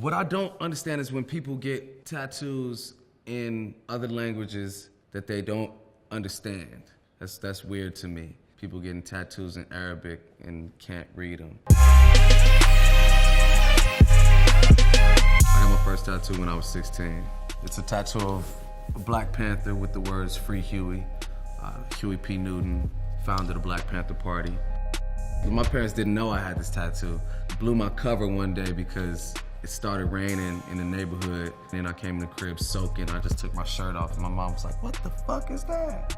What I don't understand is when people get tattoos in other languages that they don't understand. That's weird to me. People getting tattoos in Arabic and can't read them. I got my first tattoo when I was 16. It's a tattoo of a Black Panther with the words "Free Huey." Huey P. Newton, founded the Black Panther Party. My parents didn't know I had this tattoo. Blew my cover one day because it started raining in the neighborhood. And then I came in the crib soaking. I just took my shirt off and my mom was like, "What the fuck is that?"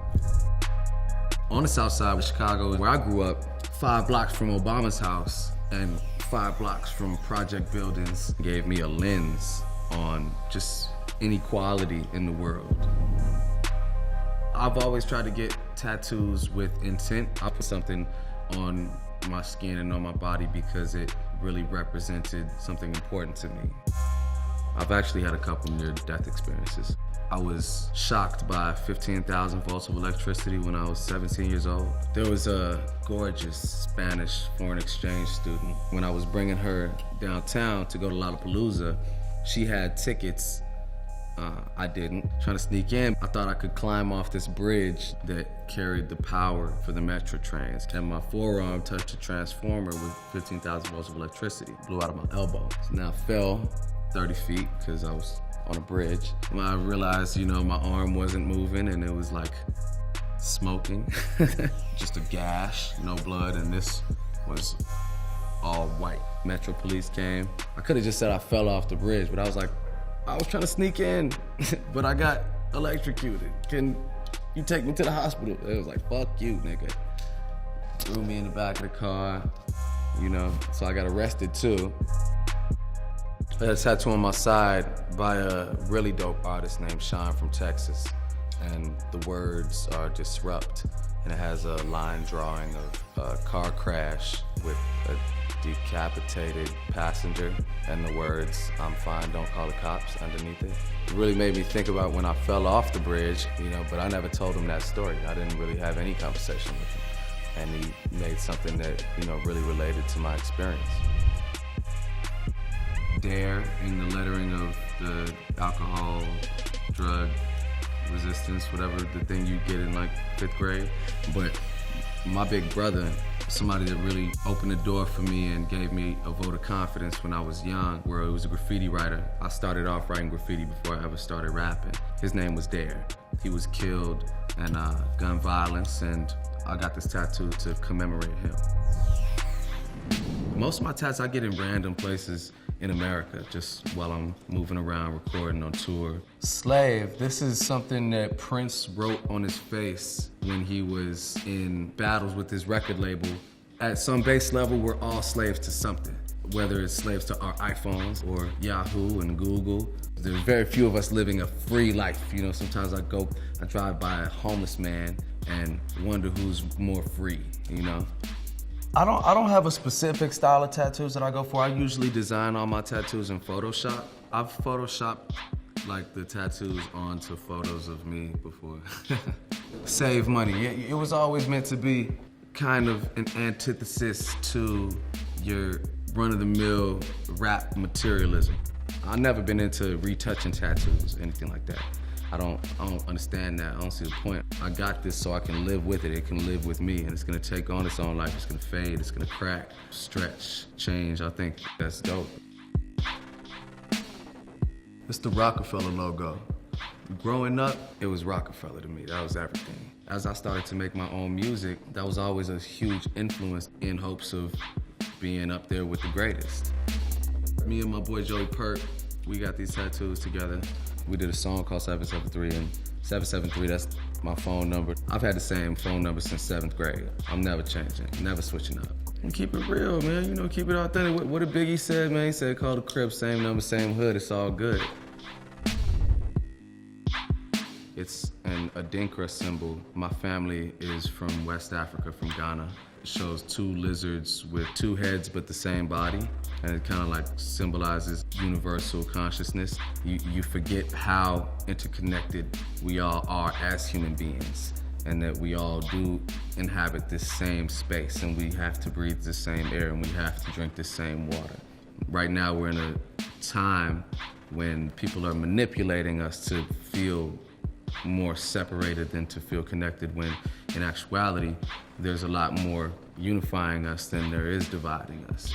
On the south side of Chicago, where I grew up, 5 blocks from Obama's house and 5 blocks from project buildings gave me a lens on just inequality in the world. I've always tried to get tattoos with intent. I put something on my skin and on my body because it really represented something important to me. I've actually had a couple near-death experiences. I was shocked by 15,000 volts of electricity when I was 17 years old. There was a gorgeous Spanish foreign exchange student. When I was bringing her downtown to go to Lollapalooza, she had tickets. I didn't. Trying to sneak in, I thought I could climb off this bridge that carried the power for the metro trains. And my forearm touched a transformer with 15,000 volts of electricity. Blew out of my elbow. So now I fell 30 feet because I was on a bridge. When I realized, my arm wasn't moving and it was like smoking. Just a gash, no blood, and this was all white. Metro police came. I could have just said I fell off the bridge, but I was like, I was trying to sneak in, but I got electrocuted. Can you take me to the hospital? It was like, fuck you, nigga. Threw me in the back of the car, so I got arrested too. I had a tattoo on my side by a really dope artist named Sean from Texas. And the words are disrupt. And it has a line drawing of a car crash with a decapitated passenger and the words, "I'm fine, don't call the cops," underneath it. It really made me think about when I fell off the bridge, but I never told him that story. I didn't really have any conversation with him. And he made something that, really related to my experience. DARE in the lettering of the alcohol, drug resistance, whatever the thing you get in like 5th grade. But my big brother, somebody that really opened the door for me and gave me a vote of confidence when I was young, where he was a graffiti writer. I started off writing graffiti before I ever started rapping. His name was Dare. He was killed in gun violence, and I got this tattoo to commemorate him. Most of my tats I get in random places in America, just while I'm moving around, recording on tour. Slave, this is something that Prince wrote on his face when he was in battles with his record label. At some base level, we're all slaves to something, whether it's slaves to our iPhones or Yahoo and Google. There's very few of us living a free life. Sometimes I drive by a homeless man and wonder who's more free, I don't have a specific style of tattoos that I go for. I usually design all my tattoos in Photoshop. I've Photoshopped like the tattoos onto photos of me before. Save money. It was always meant to be kind of an antithesis to your run-of-the-mill rap materialism. I've never been into retouching tattoos, anything like that. I don't understand that. I don't see the point. I got this so I can live with it. It can live with me, and it's gonna take on its own life. It's gonna fade, it's gonna crack, stretch, change. I think that's dope. It's the Rockefeller logo. Growing up, it was Rockefeller to me. That was everything. As I started to make my own music, that was always a huge influence in hopes of being up there with the greatest. Me and my boy Joey Perk, we got these tattoos together. We did a song called 773, and 773, that's my phone number. I've had the same phone number since 7th grade. I'm never changing, never switching up. And keep it real, man, keep it authentic. What did Biggie said, man? He said, call the crib, same number, same hood, it's all good. It's an Adinkra symbol. My family is from West Africa, from Ghana. It shows 2 lizards with 2 heads but the same body. And it kind of like symbolizes universal consciousness. You forget how interconnected we all are as human beings, and that we all do inhabit this same space, and we have to breathe the same air, and we have to drink the same water. Right now we're in a time when people are manipulating us to feel more separated than to feel connected, when in actuality there's a lot more unifying us than there is dividing us.